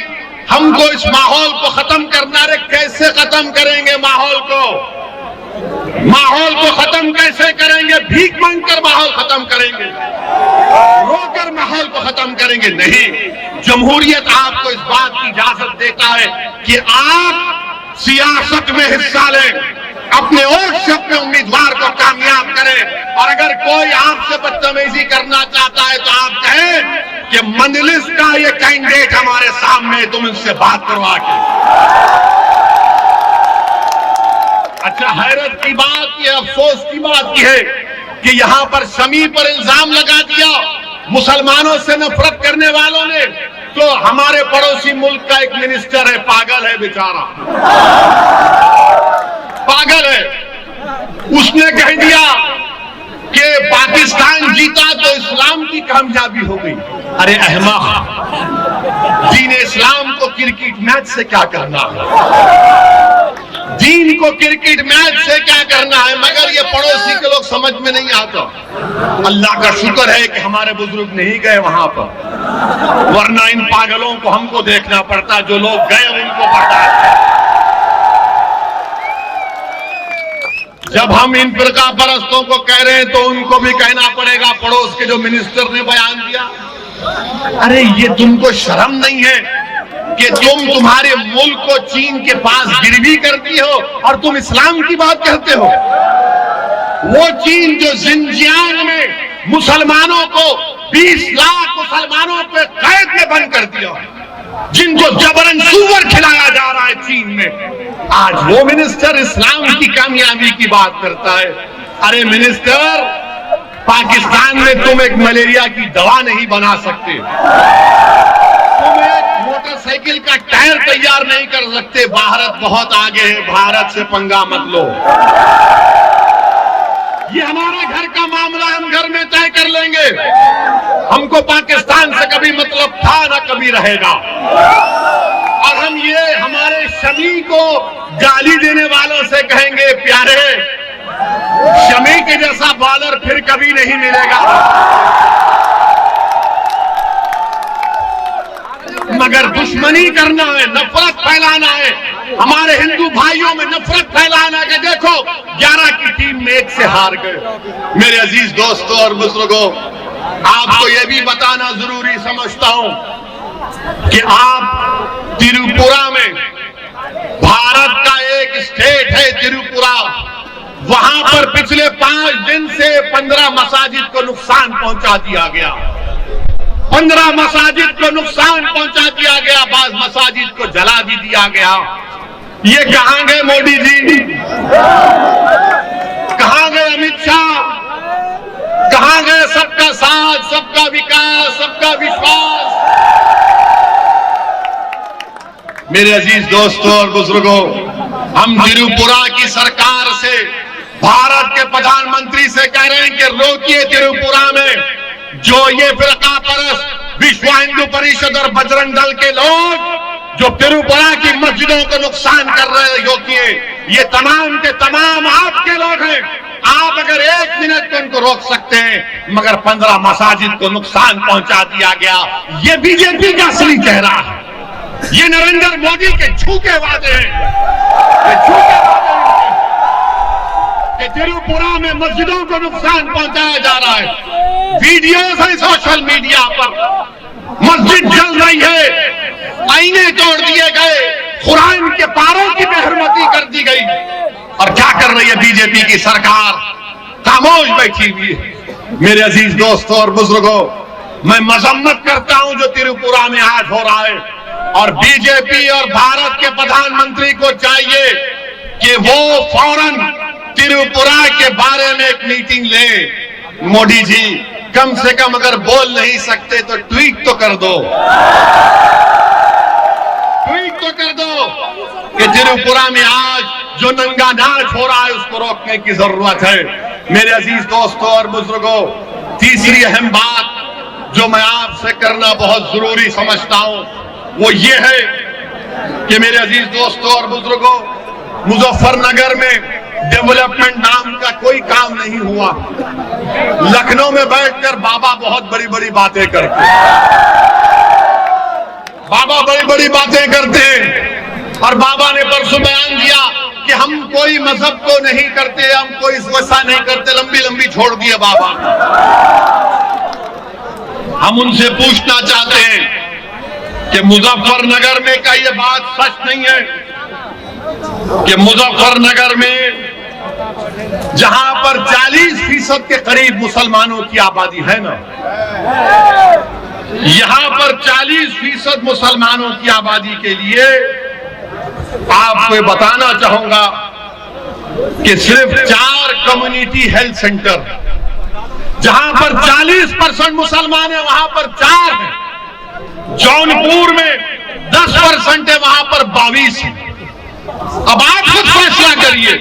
हमको इस माहौल को खत्म करना। रे कैसे खत्म करेंगे माहौल को? माहौल को खत्म कैसे करेंगे? भीख मांगकर माहौल खत्म करेंगे? रोकर माहौल को खत्म करेंगे? नहीं। जमहूरियत आपको इस बात की इजाजत देता है कि आप सियासत में हिस्सा लें, अपने वोट से अपने उम्मीदवार को कामयाब करें, और अगर कोई आपसे बदतमीजी करना चाहता है तो आप कहें कि मजलिस का ये कैंडिडेट हमारे सामने, तुम इनसे बात करवा के। अच्छा, हैरत की बात, ये अफसोस की बात यह है कि यहां पर शमी पर इल्जाम लगा दिया मुसलमानों से नफरत करने वालों ने, तो हमारे पड़ोसी मुल्क का एक मिनिस्टर है, पागल है बेचारा, पागल है, उसने कह दिया कि पाकिस्तान जीता तो इस्लाम की कामयाबी हो गई। अरे अहमक, दीन इस्लाम को क्रिकेट मैच से क्या करना है? दीन को क्रिकेट मैच से क्या करना है? मगर ये पड़ोसी के लोग समझ में नहीं आता। अल्लाह का शुक्र है कि हमारे बुजुर्ग नहीं गए वहां पर, वरना इन पागलों को हमको देखना पड़ता। जो लोग गए उनको बर्दाश्त। जब हम इन फिरका परस्तों को कह रहे हैं तो उनको भी कहना पड़ेगा, पड़ोस के जो मिनिस्टर ने बयान दिया अरे ये तुमको शर्म नहीं है कि तुम्हारे मुल्क को चीन के पास गिरवी करती हो और तुम इस्लाम की बात कहते हो? वो चीन जो जिनजियांग में मुसलमानों को 20 लाख मुसलमानों को कैद में बंद कर दिया, जिनको जबरन सूअर खिलाया जा रहा है चीन में, आज वो मिनिस्टर इस्लाम की कामयाबी की बात करता है। अरे मिनिस्टर, पाकिस्तान में तुम एक मलेरिया की दवा नहीं बना सकते, तुम एक मोटरसाइकिल का टायर तैयार नहीं कर सकते। भारत बहुत आगे है, भारत से पंगा मत लो। ये हमारे घर का मामला, हम घर में तय कर लेंगे। हमको पाकिस्तान से कभी मतलब था ना कभी रहेगा। और हम ये हमारे शमी को गाली देने वालों से कहेंगे, प्यारे शमी के जैसा बॉलर फिर कभी नहीं मिलेगा। मगर दुश्मनी करना है, नफरत फैलाना है, हमारे हिंदू भाइयों में नफरत फैलाना है। देखो 11 की टीम में 1 से हार गए। मेरे अजीज दोस्तों और बुजुर्गों, आपको यह भी बताना जरूरी समझता हूं कि आप त्रिपुरा में, भारत का एक स्टेट है त्रिपुरा, वहां पर पिछले 5 दिन से 15 मसाजिद को नुकसान पहुंचा दिया गया। 15 मसाजिद को नुकसान पहुंचा दिया गया, बाज़ मसाजिद को जला भी दिया गया। ये कहां गए मोदी जी? कहां गए अमित शाह? कहां गए सबका साथ, सबका विकास, सबका विश्वास? मेरे अजीज दोस्तों और बुजुर्गों, हम त्रिपुरा की सरकार से, भारत के प्रधानमंत्री से कह रहे हैं कि रोकिए त्रिपुरा में जो ये फिरका परस्त विश्व हिंदू परिषद और बजरंग दल के लोग जो त्रिपुरा की मस्जिदों को नुकसान कर रहे हैं, रोकिए। ये तमाम के तमाम आपके लोग हैं। आप अगर 1 मिनट को उनको रोक सकते हैं, मगर 15 मसाजिद को नुकसान पहुंचा दिया गया। ये बीजेपी का असली चेहरा है। ये नरेंद्र मोदी के झूठे वादे हैं, ये झूठे वादे हैं कि त्रिपुरा में मस्जिदों को नुकसान पहुंचाया जा रहा है। वीडियोस है सोशल मीडिया पर, मस्जिद जल रही है, आईने तोड़ दिए गए, कुरान के पारों की बेहरमती कर दी गई। और क्या कर रही है बीजेपी की सरकार? खामोश बैठी हुई है। मेरे अजीज दोस्तों और बुजुर्गों, मैं मजम्मत करता हूं जो त्रिपुरा में आज हो रहा है। और बीजेपी और भारत के प्रधानमंत्री को चाहिए कि वो फौरन त्रिपुरा के बारे में एक मीटिंग ले। मोदी जी, कम से कम अगर बोल नहीं सकते तो ट्वीट तो कर दो, ट्वीट तो कर दो कि त्रिपुरा में आज जो नंगा नाच हो रहा है उसको रोकने की जरूरत है। मेरे अजीज दोस्तों और बुजुर्गों, तीसरी अहम बात जो मैं आपसे करना बहुत जरूरी समझता हूं वो ये है कि मेरे अजीज दोस्तों और बुजुर्गों, मुजफ्फरनगर में डेवलपमेंट नाम का कोई काम नहीं हुआ। लखनऊ में बैठकर बाबा बहुत बड़ी बड़ी बातें करते हैं, बाबा बड़ी बड़ी बातें करते हैं। और बाबा ने परसों बयान दिया कि हम कोई मजहब को नहीं करते, हम कोई वैसा नहीं करते, लंबी लंबी छोड़ दिए बाबा। हम उनसे पूछना चाहते हैं कि मुजफ्फरनगर में का ये बात सच नहीं है कि मुजफ्फरनगर में जहां पर 40% के करीब मुसलमानों की आबादी है ना, यहां पर 40% मुसलमानों की आबादी के लिए आपको बताना चाहूंगा कि सिर्फ 4 कम्युनिटी हेल्थ सेंटर, जहां पर 40% मुसलमान है वहां पर 4 है। जौनपुर में 10% है, वहां पर 22 है। अब आप खुद फैसला करिए,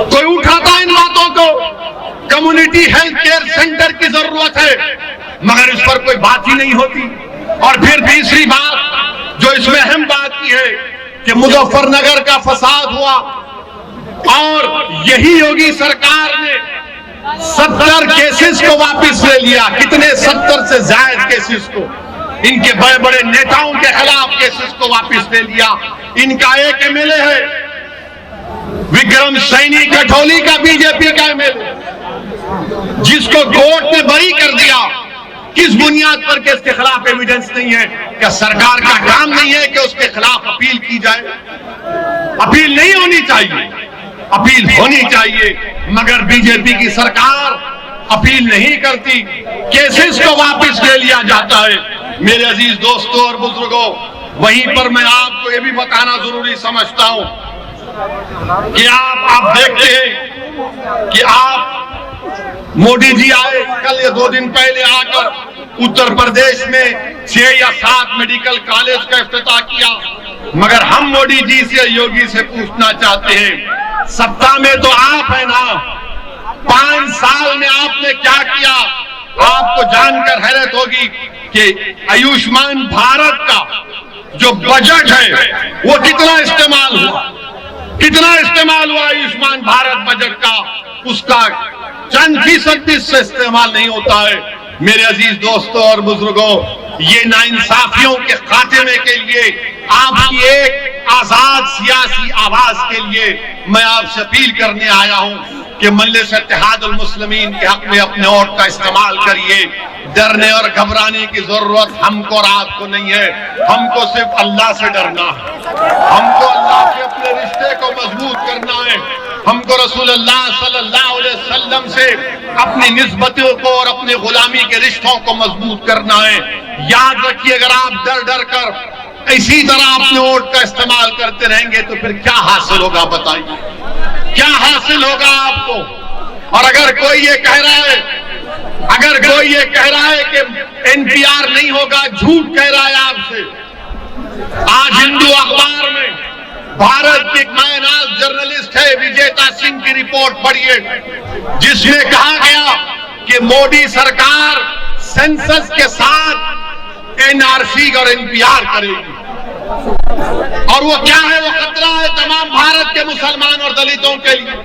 कोई उठाता इन बातों को? कम्युनिटी हेल्थ केयर सेंटर की जरूरत है, मगर इस पर कोई बात ही नहीं होती। और फिर तीसरी बात जो इसमें अहम बात की है कि मुजफ्फरनगर का फसाद हुआ और यही योगी सरकार ने 70 केसेस को वापस ले लिया। कितने? 70 से ज्यादा केसेस को, इनके बड़े बड़े नेताओं के खिलाफ केसेस को वापस ले लिया। इनका एक एमएलए है विक्रम सैनी कठौली का, बीजेपी का एमएलए, जिसको कोर्ट ने बरी कर दिया। किस बुनियाद पर कि इसके खिलाफ एविडेंस नहीं है? क्या सरकार का काम नहीं है कि उसके खिलाफ अपील की जाए? अपील नहीं होनी चाहिए, अपील होनी चाहिए, मगर बीजेपी की सरकार अपील नहीं करती, केसेस को वापस ले लिया जाता है। मेरे अजीज दोस्तों और बुजुर्गों, वहीं पर मैं आपको ये भी बताना जरूरी समझता हूं कि आप देखते हैं कि आप मोदी जी आए कल या 2 दिन पहले आकर उत्तर प्रदेश में 6 या 7 मेडिकल कॉलेज का इफ्तिताह किया, मगर हम मोदी जी से, योगी से पूछना चाहते हैं, सत्ता में तो आप है ना, 5 साल में आपने क्या किया? आपको जानकर हैरत होगी कि आयुष्मान भारत का जो बजट है वो कितना इस्तेमाल हुआ, कितना इस्तेमाल हुआ आयुष्मान भारत बजट का, उसका चंद फीसद भी से इस्तेमाल नहीं होता है। मेरे अजीज दोस्तों और बुजुर्गों, ये नाइंसाफियों के खात्मे के लिए, आपकी एक आजाद सियासी आवाज के लिए मैं आपसे अपील करने आया हूं कि मजलिस इत्तेहादुल मुस्लिमीन के हक में अपने वोट का इस्तेमाल करिए। डरने और घबराने की जरूरत हमको और आपको नहीं है, हमको सिर्फ अल्लाह से डरना है, हमको अल्लाह से अपने रिश्ते को मजबूत करना है, हमको रसूलुल्लाह सल्लल्लाहु अलैहि वसल्लम से अपनी निस्बतों को और अपने गुलामी के रिश्तों को मजबूत करना है। याद रखिए, अगर आप डर डर कर इसी तरह अपने वोट का इस्तेमाल करते रहेंगे तो फिर क्या हासिल होगा? बताइए, क्या हासिल होगा आपको? और अगर कोई ये कह रहा है, अगर कोई ये कह रहा है कि एनपीआर नहीं होगा, झूठ कह रहा है आपसे। आज हिंदू अखबार में भारत की एक मायनाज जर्नलिस्ट है विजेता सिंह की रिपोर्ट पढ़िए, जिसमें कहा गया कि मोदी सरकार सेंसस के साथ एनआरसी और एनपीआर करेगी। और वो क्या है? वो खतरा है तमाम भारत के मुसलमान और दलितों के लिए।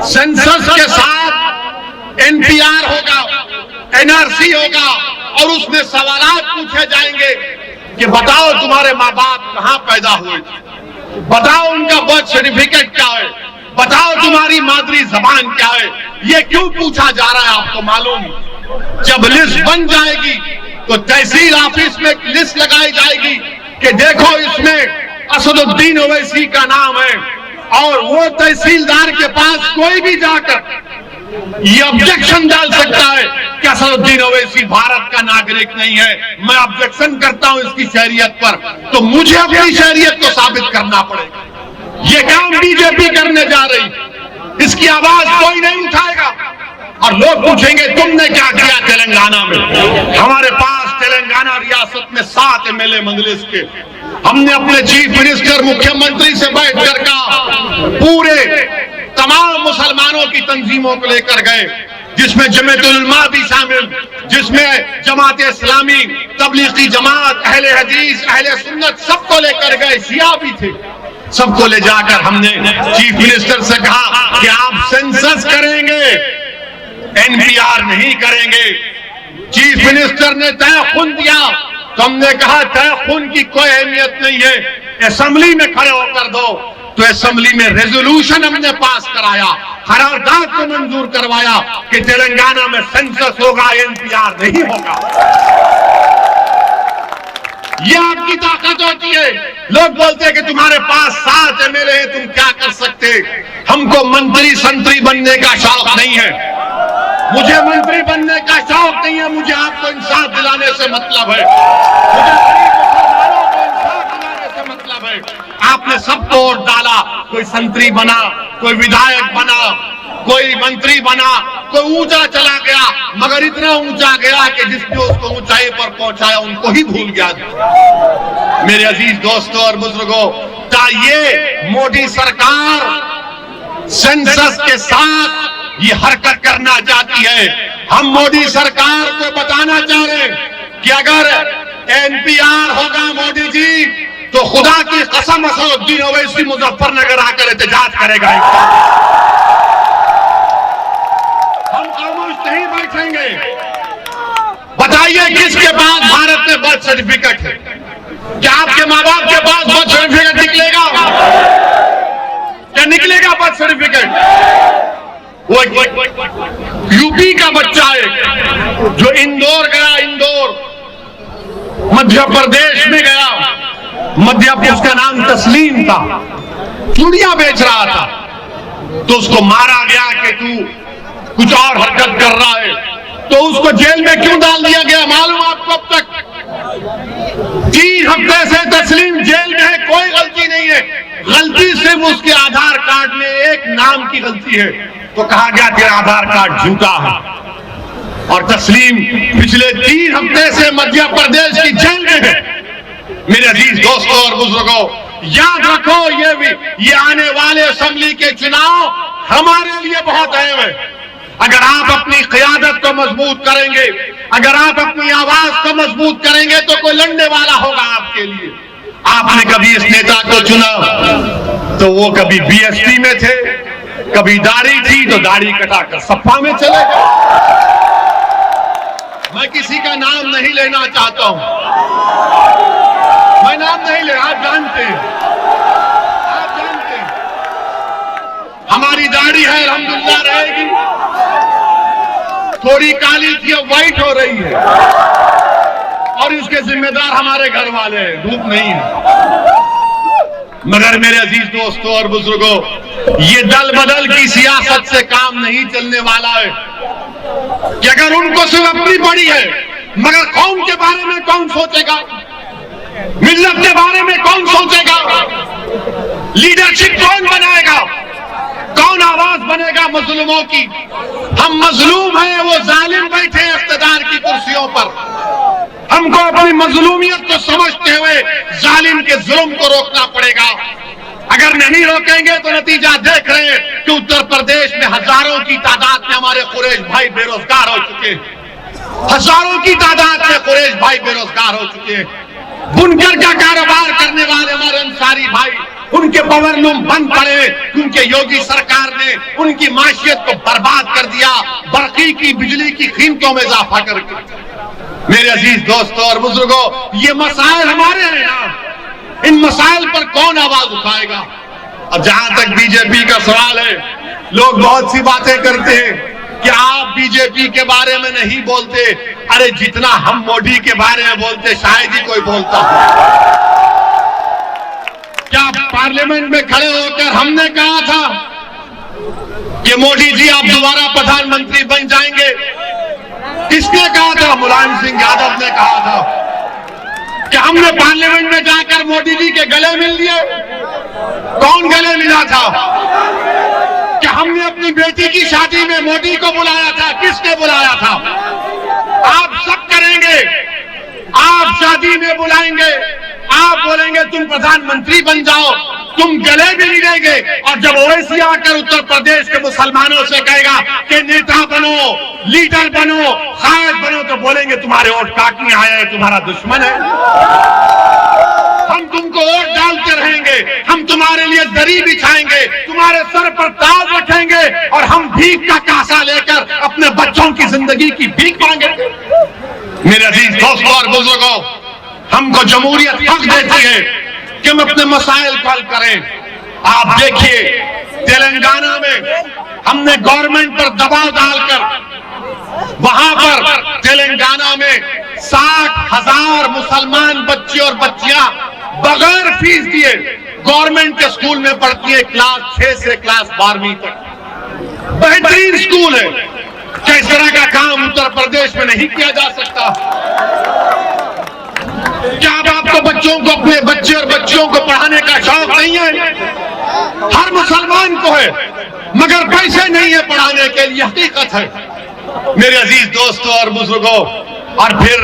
सेंसस के साथ एनपीआर होगा, एनआरसी होगा, और उसमें सवालात पूछे जाएंगे कि बताओ तुम्हारे माँ बाप कहां पैदा हुए थे, बताओ उनका बर्थ सर्टिफिकेट क्या है, बताओ तुम्हारी मादरी जबान क्या है। ये क्यों पूछा जा रहा है आपको मालूम? जब लिस्ट बन जाएगी तो तहसील ऑफिस में लिस्ट लगाई जाएगी कि देखो इसमें असदुद्दीन ओवैसी का नाम है, और वो तहसीलदार के पास कोई भी जाकर ये ऑब्जेक्शन डाल सकता है कि असदुद्दीन ओवैसी भारत का नागरिक नहीं है, मैं ऑब्जेक्शन करता हूं इसकी शहरियत पर, तो मुझे अपनी शहरियत को साबित करना पड़ेगा। ये काम बीजेपी करने जा रही, इसकी आवाज कोई नहीं उठाएगा। और लोग पूछेंगे तुमने क्या किया तेलंगाना में? हमारे पास तेलंगाना रियासत में 7 एमएलए मंजलिस के, हमने अपने चीफ मिनिस्टर मुख्यमंत्री से बैठकर कहा, पूरे तमाम मुसलमानों की तंजीमों को लेकर गए, जिसमें जमीयतुल उलमा भी शामिल, जिसमें जमात इस्लामी, तबलीगी जमात, अहले हदीस, अहले सुन्नत, सबको लेकर गए, शिया भी थे। सबको ले जाकर हमने चीफ मिनिस्टर से कहा कि आप सेंसस करेंगे, एनपीआर नहीं करेंगे। चीफ मिनिस्टर ने तय खून दिया, तो हमने कहा तय खून की कोई अहमियत नहीं है, असेंबली में खड़े होकर दो। तो असेंबली में रेजोल्यूशन हमने पास कराया, करारदाद को मंजूर करवाया कि तेलंगाना में सेंसस होगा, एनपीआर नहीं होगा। ये आपकी ताकत होती है। लोग बोलते हैं कि तुम्हारे पास 7 एमएलए हैं, तुम क्या कर सकते? हमको मंत्री संतरी बनने का शौक नहीं है, मुझे मंत्री बनने का शौक नहीं है, मुझे आपको इंसाफ दिलाने से मतलब है, मुझे गरीब मुसलमानों को इंसाफ दिलाने से मतलब है। आपने सबको वोट डाला, कोई संतरी बना, कोई विधायक बना, कोई मंत्री बना, कोई ऊंचा चला गया, मगर इतना ऊंचा गया कि जिसने उसको ऊंचाई पर पहुंचाया उनको ही भूल गया। मेरे अजीज दोस्तों और बुजुर्गों, ये मोदी सरकार सेंसस के साथ ये हरकत करना चाहती है। हम मोदी सरकार को बताना चाह रहे हैं कि अगर एनपीआर होगा मोदी जी, तो खुदा की कसम असदुद्दीन ओवैसी मुजफ्फरनगर आकर एहतजाज करेगा। हम खामोश नहीं बैठेंगे। बताइए किसके पास भारत में बर्थ सर्टिफिकेट है? क्या आपके माँ बाप के पास बर्थ सर्टिफिकेट निकलेगा? क्या निकलेगा बर्थ सर्टिफिकेट? वो यूपी का बच्चा है जो इंदौर गया, इंदौर मध्य प्रदेश में गया, उसका नाम तस्लीम था, चूड़ियां बेच रहा था, तो उसको मारा गया कि तू कुछ और हरकत कर रहा है, तो उसको जेल में क्यों डाल दिया गया मालूम आपको? अब तक 3 हफ्ते से तस्लीम जेल में है, कोई गलती नहीं है, गलती सिर्फ उसके आधार कार्ड में एक नाम की गलती है, तो कहा गया तेरा आधार कार्ड झूठा है। और तस्लीम पिछले 3 हफ्ते से मध्य प्रदेश की जेल में है। मेरे अजीज दोस्तों और बुजुर्गों, याद रखो, ये आने वाले असेंबली के चुनाव हमारे लिए बहुत अहम है। अगर आप अपनी क़यादत को मजबूत करेंगे, अगर आप अपनी आवाज को मजबूत करेंगे, तो कोई लड़ने वाला होगा आपके लिए। आपने कभी इस नेता को चुना तो वो कभी बीएसपी में थे, कभी दाढ़ी थी तो दाढ़ी कटाकर सपा में चले गए। मैं किसी का नाम नहीं लेना चाहता हूं, मैं नाम नहीं ले, आप जानते हैं, हमारी दाढ़ी है, अल्हम्दुलिल्लाह रहेगी, थोड़ी काली थी अब व्हाइट हो रही है, और इसके जिम्मेदार हमारे घर वाले हैं, धूप नहीं है। मगर मेरे अजीज दोस्तों और बुजुर्गों, ये दल बदल की सियासत से काम नहीं चलने वाला है कि अगर उनको सिर्फ अपनी पड़ी है, मगर कौम के बारे में कौन सोचेगा, मिल्लत के बारे में कौन सोचेगा, लीडरशिप कौन बनाएगा, कौन आवाज बनेगा मजलूमों की? हम मजलूम हैं, वो जालिम बैठे इख्तिदार की कुर्सियों पर। हमको अपनी मजलूमियत को समझते हुए जालिम के जुल्म को रोकना पड़ेगा। अगर नहीं रोकेंगे तो नतीजा देख रहे हैं कि उत्तर प्रदेश में हजारों की तादाद में हमारे कुरैश भाई बेरोजगार हो चुके हैं, हजारों की तादाद में कुरैश भाई बेरोजगार हो चुके हैं। बुनकर का कारोबार करने वाले हमारे अंसारी भाई, उनके पावरलूम बंद पड़े क्योंकि योगी सरकार ने उनकी माशियत को बर्बाद कर दिया, बरकी की बिजली की कीमतों में इजाफा करके। मेरे अजीज दोस्तों और बुजुर्गों, ये मसाइल हमारे हैं ना, इन मसाइल पर कौन आवाज उठाएगा? अब जहां तक बीजेपी का सवाल है, लोग बहुत सी बातें करते हैं कि आप बीजेपी के बारे में नहीं बोलते। अरे जितना हम मोदी के बारे में बोलते शायद ही कोई बोलता हो। क्या पार्लियामेंट में खड़े होकर हमने कहा था कि मोदी जी आप दोबारा प्रधानमंत्री बन जाएंगे? किसने कहा था? मुलायम सिंह यादव ने कहा था। कि हमने पार्लियामेंट में जाकर मोदी जी के गले मिल लिए? कौन गले मिला था? कि हमने अपनी बेटी की शादी में मोदी को बुलाया था? किसने बुलाया था? आप सब करेंगे, आप शादी में बुलाएंगे, आप बोलेंगे तुम प्रधानमंत्री बन जाओ, तुम गले भी नहीं देंगे, और जब ओवैसी आकर उत्तर प्रदेश के मुसलमानों से कहेगा कि नेता बनो, लीडर बनो, कायद बनो, तो बोलेंगे तुम्हारे वोट काटने आया है, तुम्हारा दुश्मन है। हम तुमको वोट डालते रहेंगे, हम तुम्हारे लिए दरी बिछाएंगे, तुम्हारे सर पर ताज रखेंगे, और हम भीख का कासा लेकर अपने बच्चों की जिंदगी की भीख मांगेंगे। मेरे अजीज दोस्तों और बुजुर्गों, हमको जमहूरियत हक देती है कि हम अपने मसाइल को हल करें। आप देखिए तेलंगाना में हमने गवर्नमेंट पर दबाव डालकर वहां पर तेलंगाना में 60,000 मुसलमान बच्चे और बच्चियां बगैर फीस दिए गवर्नमेंट के स्कूल में पढ़ती है, क्लास 6 से क्लास 12वीं तक। बेहतरीन स्कूल है। क्या इस तरह का काम उत्तर प्रदेश में नहीं किया जा सकता? क्या आपको बच्चों को, अपने बच्चे और बच्चियों को पढ़ाने का शौक नहीं है? हर मुसलमान को है, मगर पैसे नहीं है पढ़ाने के लिए, हकीकत है। मेरे अजीज दोस्तों और बुजुर्गों, और फिर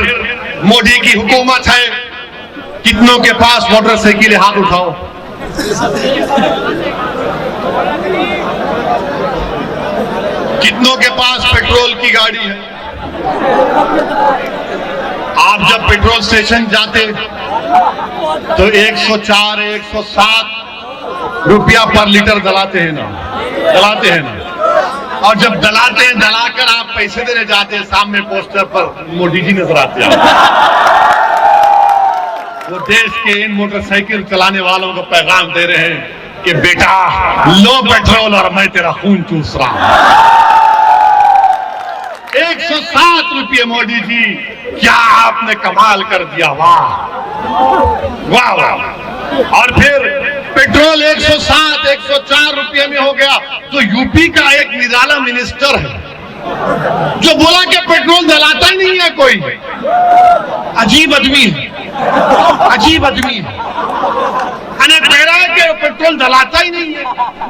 मोदी की हुकूमत है, कितनों के पास मोटरसाइकिल, हाथ उठाओ। कितनों के पास पेट्रोल की गाड़ी है? आप जब पेट्रोल स्टेशन जाते तो 104, 107 रुपया पर लीटर दलाते हैं ना। और जब दलाते हैं, दलाकर आप पैसे देने जाते हैं, सामने पोस्टर पर मोदी जी नजर आते हैं। वो देश के इन मोटरसाइकिल चलाने वालों को पैगाम दे रहे हैं
कि बेटा लो पेट्रोल और मैं तेरा खून चूस रहा हूं। 107 रुपये मोदी जी, क्या आपने कमाल कर दिया, वाह वाह वाह। और फिर पेट्रोल 107, 104 रुपये में हो गया तो यूपी का एक निराला मिनिस्टर है जो बोला कि पेट्रोल जलाता ही नहीं है कोई। अजीब आदमी है, अजीब आदमी है। अने कह रहा है कि पेट्रोल जलाता ही नहीं है।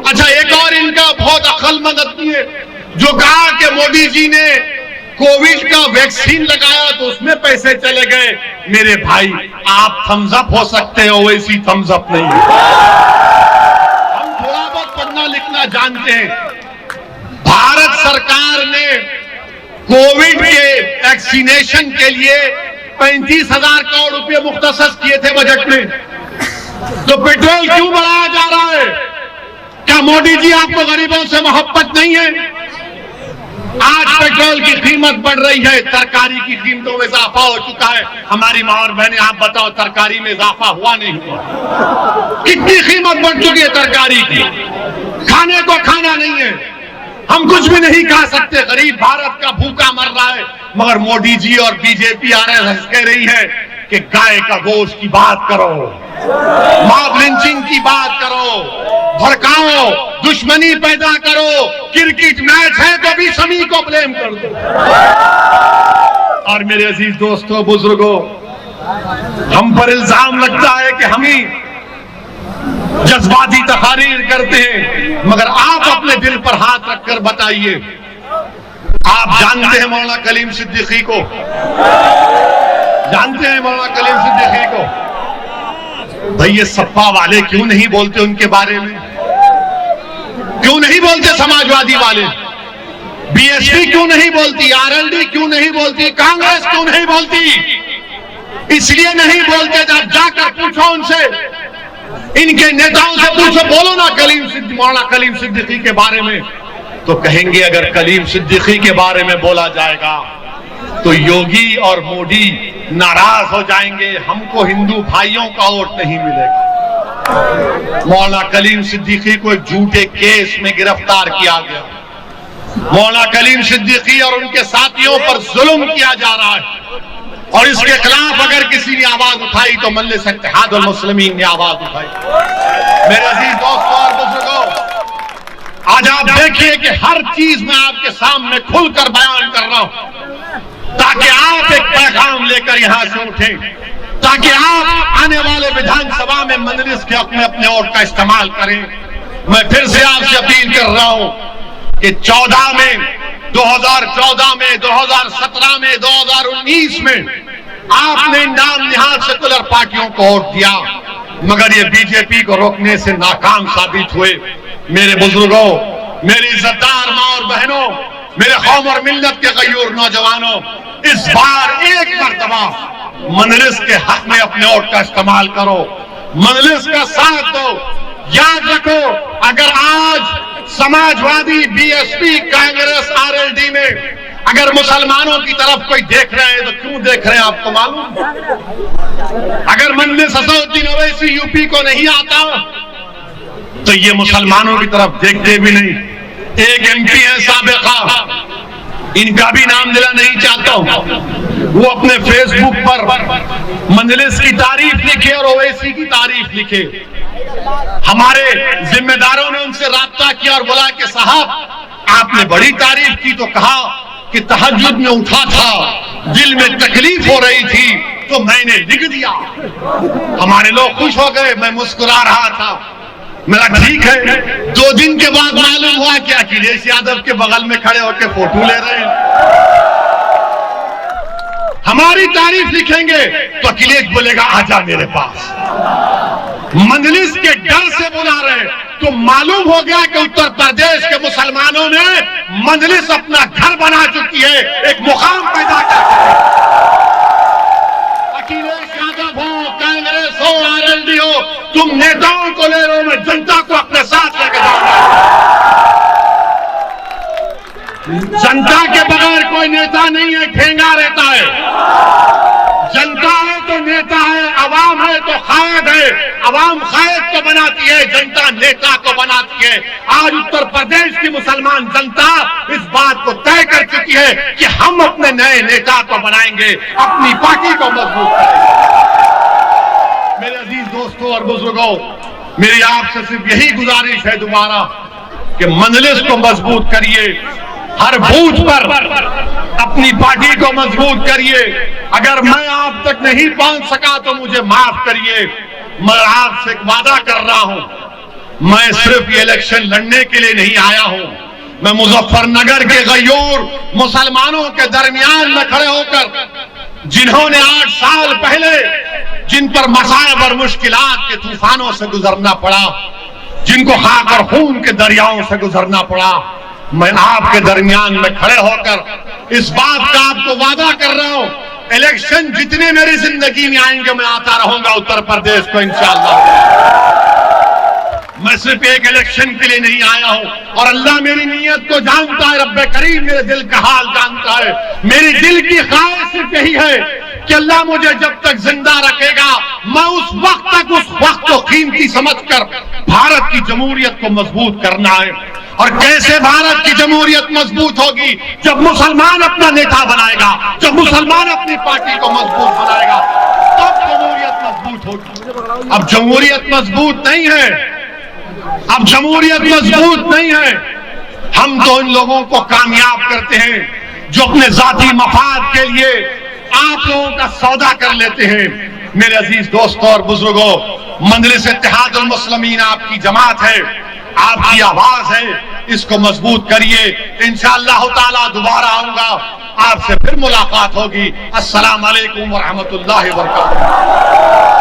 अच्छा, एक और इनका बहुत अक्लमंद आदमी है जो कहा कि मोदी जी ने कोविड का वैक्सीन लगाया तो उसमें पैसे चले गए। मेरे भाई, आप थम्स अप हो सकते हो, वैसी थम्स अप नहीं है। हम थोड़ा बहुत पढ़ना लिखना जानते हैं। भारत सरकार ने कोविड के वैक्सीनेशन के लिए 35,000 करोड़ रुपए मुख्तसस किए थे बजट में, तो पेट्रोल क्यों बढ़ाया जा रहा है? क्या मोदी जी आपको गरीबों से मोहब्बत नहीं है? आज पेट्रोल की कीमत बढ़ रही है, तरकारी की कीमतों में इजाफा हो चुका है। हमारी मां और बहनें, आप बताओ, तरकारी में इजाफा हुआ नहीं हुआ? कितनी कीमत बढ़ चुकी है तरकारी की, खाने को खाना नहीं है, हम कुछ भी नहीं खा सकते, गरीब भारत का भूखा मर रहा है। मगर मोदी जी और बीजेपी आरएसएस कह रही है कि गाय का गोश्त की बात करो, मॉब लिंचिंग की बात करो, भड़काओ, दुश्मनी पैदा करो, क्रिकेट मैच है तो भी शमी को ब्लेम कर दो। और मेरे अजीज दोस्तों, बुजुर्गों, हम पर इल्जाम लगता है कि हम ही जज्बाती तकारीर करते हैं, मगर आप अपने दिल पर हाथ रखकर बताइए, आप जानते हैं मौलाना कलीम सिद्दीकी को? जानते हैं मौलाना कलीम सिद्दीकी को? भाई, ये सपा वाले क्यों नहीं बोलते उनके बारे में? क्यों नहीं बोलते समाजवादी वाले? बीएसपी क्यों नहीं बोलती? आरएलडी क्यों नहीं बोलती? कांग्रेस क्यों नहीं बोलती? इसलिए नहीं बोलते, जब जाकर पूछो उनसे, इनके नेताओं से पूछो, बोलो ना मौलाना कलीम सिद्दीकी के बारे में, तो कहेंगे अगर कलीम सिद्दीकी के बारे में बोला जाएगा तो योगी और मोदी नाराज हो जाएंगे, हमको हिंदू भाइयों का वोट नहीं मिलेगा। मौलाना कलीम सिद्दीकी को एक झूठे केस में गिरफ्तार किया गया। मौलाना कलीम सिद्दीकी और उनके साथियों पर जुल्म किया जा रहा है, और इसके खिलाफ अगर किसी ने आवाज उठाई तो मजलिस इत्तेहादुल मुस्लिमीन ने आवाज उठाई। मेरे अजीज दोस्तों और बुजुर्गों, आज आप देखिए कि हर चीज मैं आपके सामने खुलकर बयान कर रहा हूं, ताकि आप एक पैगाम लेकर यहां से उठें, ताकि आप आने वाले विधानसभा में मजलिस के हक में अपने वोट का इस्तेमाल करें। मैं फिर से आपसे अपील कर रहा हूं कि 2014 में, 2017 में, 2019 में आपने नाम निहाल सेकुलर पार्टियों को वोट दिया, मगर ये बीजेपी को रोकने से नाकाम साबित हुए। मेरे बुजुर्गों, मेरी इज्जतदार मां और बहनों, मेरे कौम और मिल्लत के गयूर नौजवानों, इस बार एक मर्तबा मजलिस के हक में अपने वोट का इस्तेमाल करो, मजलिस का साथ दो। याद रखो, अगर आज समाजवादी, बीएसपी, कांग्रेस, आरएलडी में अगर मुसलमानों की तरफ कोई देख रहे हैं तो क्यों देख रहे हैं आपको मालूम? अगर मजलिस असदुद्दीन ओवैसी यूपी को नहीं आता तो ये मुसलमानों की तरफ देखते भी नहीं। एक एमपी है साबिका, इनका भी नाम लेना नहीं चाहता हूं, वो अपने फेसबुक पर मजलिस की तारीफ लिखे और ओवैसी की तारीफ लिखे। हमारे जिम्मेदारों ने उनसे राब्ता किया और बोला कि साहब, आपने बड़ी तारीफ की, तो कहा कि तहज्जुद में उठा था, दिल में तकलीफ हो रही थी तो मैंने लिख दिया। हमारे लोग खुश हो गए, मैं मुस्कुरा रहा था। मेरा ठीक है। 2 दिन के बाद मालूम हुआ कि अखिलेश यादव के बगल में खड़े होकर फोटो ले रहे हैं। हमारी तारीफ लिखेंगे तो अखिलेश बोलेगा आजा मेरे पास। मजलिस के डर से बुला रहे, तो मालूम हो गया कि उत्तर प्रदेश के मुसलमानों में मजलिस अपना घर बना चुकी है, एक मुकाम पैदा कर। अखिलेश यादव हो, कांग्रेस हो, आरएलडी हो, तुम नेताओं को ले रहे हो, मैं जनता को अपने साथ लेकर जाऊंगा। जनता के बगैर कोई नेता नहीं है, ठेंगा रहता है। जनता है तो नेता है, अवाम है तो खायद है, आवाम कायद को बनाती है, जनता नेता को बनाती है। आज उत्तर प्रदेश की मुसलमान जनता इस बात को तय कर चुकी है कि हम अपने नए नेता को बनाएंगे, अपनी पार्टी को मजबूत करेंगे। मेरे अजीज दोस्तों और बुजुर्गों, मेरी आपसे सिर्फ यही गुजारिश है दोबारा कि मजलिस को मजबूत करिए, हर बूथ पर अपनी पार्टी को मजबूत करिए। अगर मैं आप तक नहीं पहुंच सका तो मुझे माफ करिए। मैं आपसे एक वादा कर रहा हूं, मैं सिर्फ ये इलेक्शन लड़ने के लिए नहीं आया हूं। मैं मुजफ्फरनगर के गयूर मुसलमानों के दरमियान में खड़े होकर जिन्होंने 8 साल पहले जिन पर मसाइब और मुश्किलात के तूफानों से गुजरना पड़ा, जिनको खाक और खून के दरियाओं से गुजरना पड़ा, मैं आपके दरमियान में खड़े होकर इस बात का आपको वादा कर रहा हूं, इलेक्शन जितने मेरी जिंदगी में आएंगे मैं आता रहूंगा उत्तर प्रदेश को इंशाअल्लाह। मैं सिर्फ एक इलेक्शन के लिए नहीं आया हूं और अल्लाह मेरी नीयत को जानता है, रब्बे करीम मेरे दिल का हाल जानता है। मेरी दिल की ख्वाहिश सिर्फ यही है कि अल्लाह मुझे जब तक जिंदा रखेगा मैं उस वक्त को कीमती समझकर भारत की जमहूरियत को मजबूत करना है। और कैसे भारत की जमहूरियत मजबूत होगी? जब मुसलमान अपना नेता बनाएगा, जब मुसलमान अपनी पार्टी को मजबूत बनाएगा, तब जमहूरियत मजबूत होगी। अब जमहूरियत मजबूत नहीं है, अब जमहूरियत मजबूत नहीं है। हम तो इन लोगों को कामयाब करते हैं जो अपने जाती मफाद के लिए आप लोगों का सौदा कर लेते हैं। मेरे अजीज दोस्तों और बुजुर्गों, मजलिस इत्तेहादुल मुस्लिमीन आपकी जमात है, आपकी आवाज है, इसको मजबूत करिए। इंशाअल्लाह ताला दोबारा आऊंगा, आपसे फिर मुलाकात होगी। अस्सलाम वालेकुम व रहमतुल्लाहि व बरकातुहू।